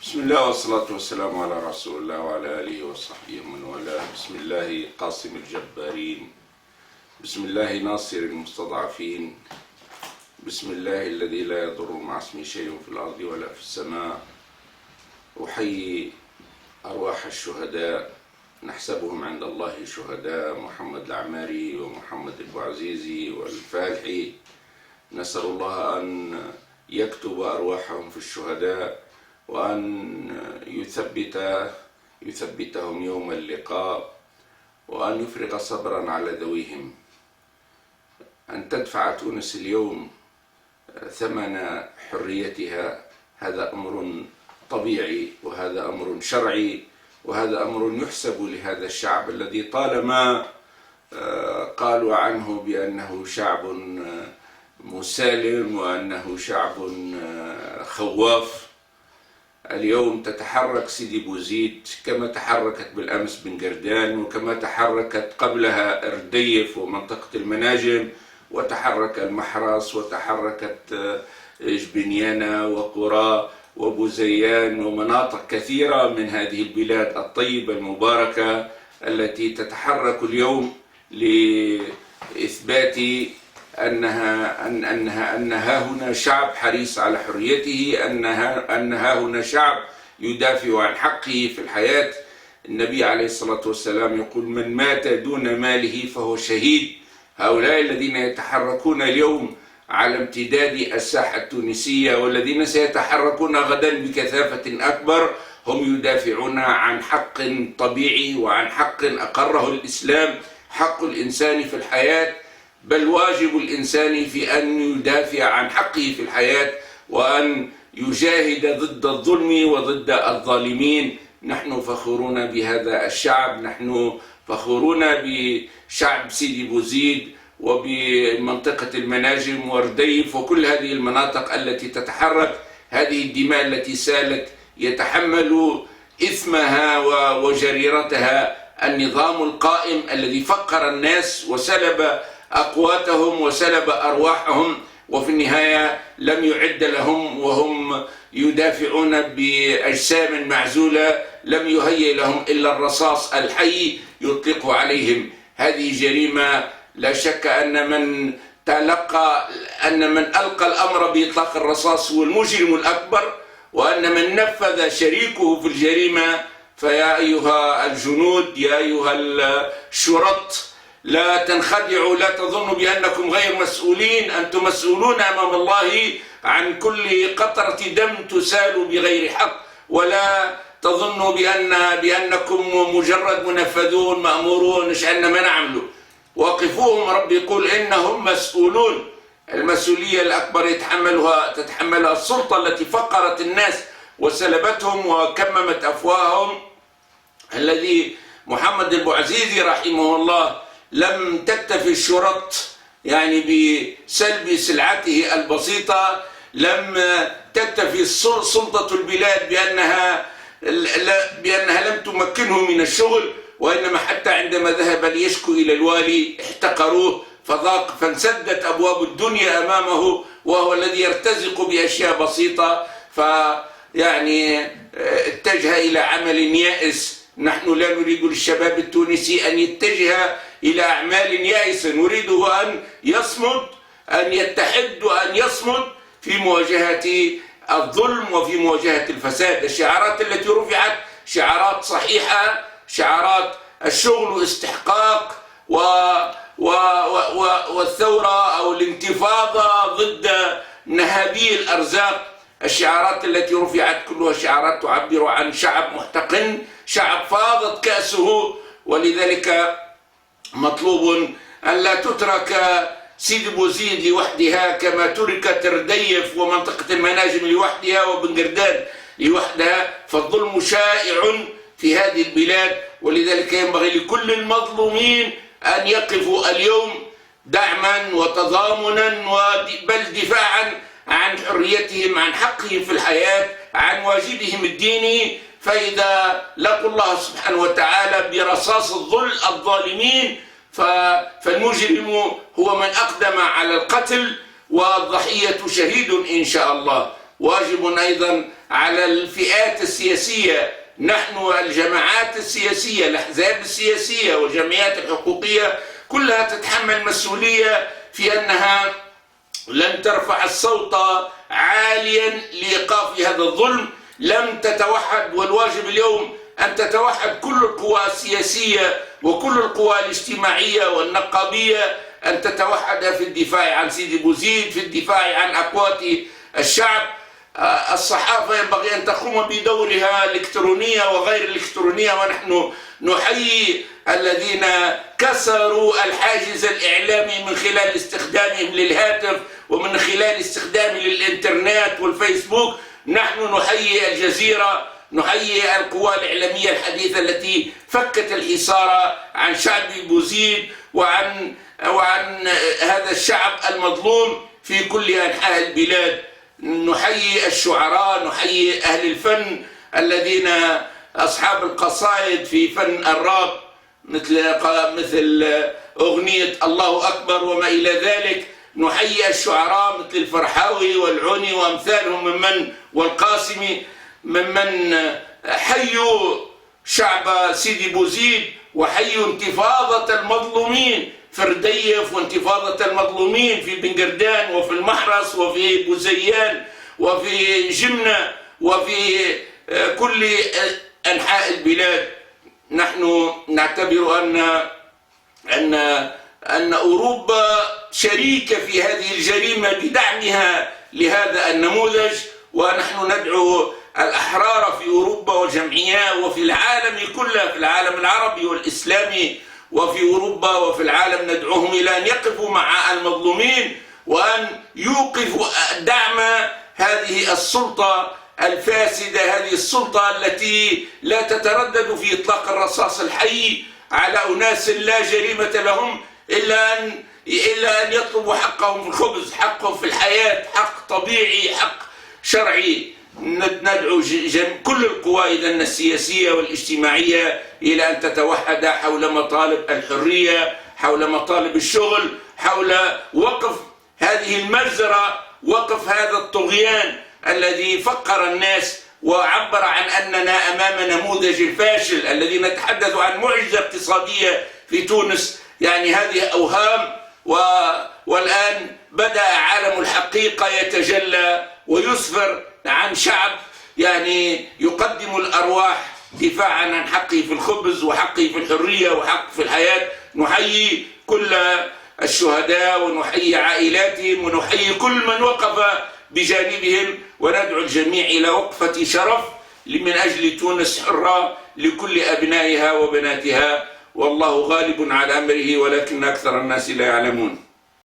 بسم الله والصلاة والسلام على رسول الله وعلى آله وصحبه ومن والاه. بسم الله قاسم الجبارين، بسم الله ناصر المستضعفين، بسم الله الذي لا يضر مع اسمه شيء في الأرض ولا في السماء. أحيي أرواح الشهداء نحسبهم عند الله شهداء، محمد العماري ومحمد البوعزيزي والفالحي. نسأل الله أن يكتب أرواحهم في الشهداء وأن يثبتهم يوم اللقاء، وأن يفرغ صبرا على ذويهم. أن تدفع تونس اليوم ثمن حريتها هذا أمر طبيعي، وهذا أمر شرعي، وهذا أمر يحسب لهذا الشعب الذي طالما قالوا عنه بأنه شعب مسالم وأنه شعب خواف. اليوم تتحرك سيدي بوزيد كما تحركت بالأمس بن قردان، وكما تحركت قبلها أرديف ومنطقة المناجم، وتحرك المحرص، وتحركت جبنيانة وقرى وبوزيان ومناطق كثيرة من هذه البلاد الطيبة المباركة التي تتحرك اليوم لإثبات أنها هنا شعب حريص على حريته، أنها هنا شعب يدافع عن حقه في الحياة. النبي عليه الصلاة والسلام يقول: من مات دون ماله فهو شهيد. هؤلاء الذين يتحركون اليوم على امتداد الساحة التونسية والذين سيتحركون غدا بكثافة أكبر هم يدافعون عن حق طبيعي وعن حق أقره الإسلام، حق الإنسان في الحياة، بل واجب الإنسان في أن يدافع عن حقه في الحياة وأن يجاهد ضد الظلم وضد الظالمين. نحن فخورون بهذا الشعب، نحن فخورون بشعب سيدي بوزيد وبمنطقة المناجم ورديف وكل هذه المناطق التي تتحرك. هذه الدماء التي سالت يتحمل إثمها وجريرتها النظام القائم الذي فقر الناس وسلب أقواتهم وسلب أرواحهم، وفي النهاية لم يعد لهم وهم يدافعون بأجسام معزولة، لم يهيئ لهم إلا الرصاص الحي يطلق عليهم. هذه جريمة لا شك أن من ألقى الأمر بإطلاق الرصاص هو المجرم الأكبر، وأن من نفذ شريكه في الجريمة. فيا أيها الجنود، يا أيها الشرط، لا تنخدعوا، لا تظنوا بأنكم غير مسؤولين. أنتم مسؤولون أمام الله عن كل قطرة دم تسال بغير حق، ولا تظنوا بأنكم مجرد منفذون مأمورون ايش عندنا ما نعملوا. وقفوهم، رب يقول إنهم مسؤولون. المسؤولية الأكبر تتحملها السلطة التي فقرت الناس وسلبتهم وكممت أفواههم. الذي محمد البوعزيزي رحمه الله لم تكتفي الشرط بسلب سلعته البسيطة، لم تكتفي سلطة البلاد بأنها لم تمكنه من الشغل، وإنما حتى عندما ذهب ليشكو إلى الوالي احتقروه فانسدت أبواب الدنيا أمامه، وهو الذي يرتزق بأشياء بسيطة. اتجه إلى عمل يائس. نحن لا نريد للشباب التونسي أن يتجه إلى أعمال يائسة، نريده أن يصمد، أن يتحد وأن يصمد في مواجهة الظلم وفي مواجهة الفساد. الشعارات التي رفعت شعارات صحيحة، شعارات الشغل واستحقاق والثورة أو الانتفاضة ضد نهابي الأرزاق. الشعارات التي رفعت كلها شعارات تعبر عن شعب محتقن، شعب فاضت كأسه. ولذلك مطلوب أن لا تترك سيدي بوزيد لوحدها كما تركت رديف ومنطقة المناجم لوحدها وبن قردان لوحدها، فالظلم شائع في هذه البلاد. ولذلك ينبغي لكل المظلومين أن يقفوا اليوم دعما وتضامنا بل دفاعا عن حريتهم، عن حقهم في الحياة، عن واجبهم الديني. فإذا لقوا الله سبحانه وتعالى برصاص الظالمين فالمجرم هو من أقدم على القتل، والضحية شهيد إن شاء الله. واجب أيضا على الفئات السياسية. نحن الجماعات السياسية، الأحزاب السياسية والجمعيات الحقوقية كلها تتحمل مسؤولية في أنها لم ترفع الصوت عاليا لإيقاف هذا الظلم، لم تتوحد. والواجب اليوم أن تتوحد كل القوى السياسية وكل القوى الاجتماعية والنقابية، أن تتوحد في الدفاع عن سيدي بوزيد، في الدفاع عن أقوات الشعب. الصحافة ينبغي أن تقوم بدورها الإلكترونية وغير الإلكترونية، ونحن نحيي الذين كسروا الحاجز الإعلامي من خلال استخدامهم للهاتف ومن خلال استخدامهم للإنترنت والفيسبوك. نحن نحيي الجزيرة، نحيي القوى الإعلامية الحديثة التي فكت الحصار عن شعب بوزيد وعن هذا الشعب المظلوم في كل أنحاء البلاد. نحيي الشعراء، نحيي أهل الفن الذين أصحاب القصائد في فن الراب مثل أغنية الله أكبر وما إلى ذلك. نحيي الشعراء مثل الفرحاوي والعوني وأمثالهم والقاسمي ممن حيوا شعب سيدي بوزيد وحيوا انتفاضة المظلومين في الرديف وانتفاضة المظلومين في بنقردان وفي المحرس وفي بوزيان وفي جمنة وفي كل أنحاء البلاد. نحن نعتبر أن أوروبا شريكة في هذه الجريمة بدعمها لهذا النموذج، ونحن ندعو الأحرار في أوروبا والجمعيات وفي العالم كله، في العالم العربي والإسلامي وفي أوروبا وفي العالم، ندعوهم إلى أن يقفوا مع المظلومين وأن يوقفوا دعم هذه السلطة الفاسدة، هذه السلطة التي لا تتردد في إطلاق الرصاص الحي على أناس لا جريمة لهم إلا أن يطلبوا حقهم في الخبز، حقهم في الحياة، حق طبيعي، حق شرعي. ندعو كل القوى إذن السياسية والاجتماعية إلى أن تتوحد حول مطالب الحرية، حول مطالب الشغل، حول وقف هذه المجزرة، وقف هذا الطغيان الذي فقر الناس وعبر عن أننا أمام نموذج الفاشل الذي نتحدث عن معجزة اقتصادية في تونس. يعني هذه أوهام، والآن بدأ عالم الحقيقة يتجلى ويسفر عن شعب يعني يقدم الأرواح دفاعا عن حقه في الخبز وحقه في الحرية وحقه في الحياة. نحيي كل الشهداء ونحيي عائلاتهم ونحيي كل من وقف بجانبهم، وندعو الجميع إلى وقفة شرف من أجل تونس حرة لكل أبنائها وبناتها، والله غالب على أمره ولكن أكثر الناس لا يعلمون.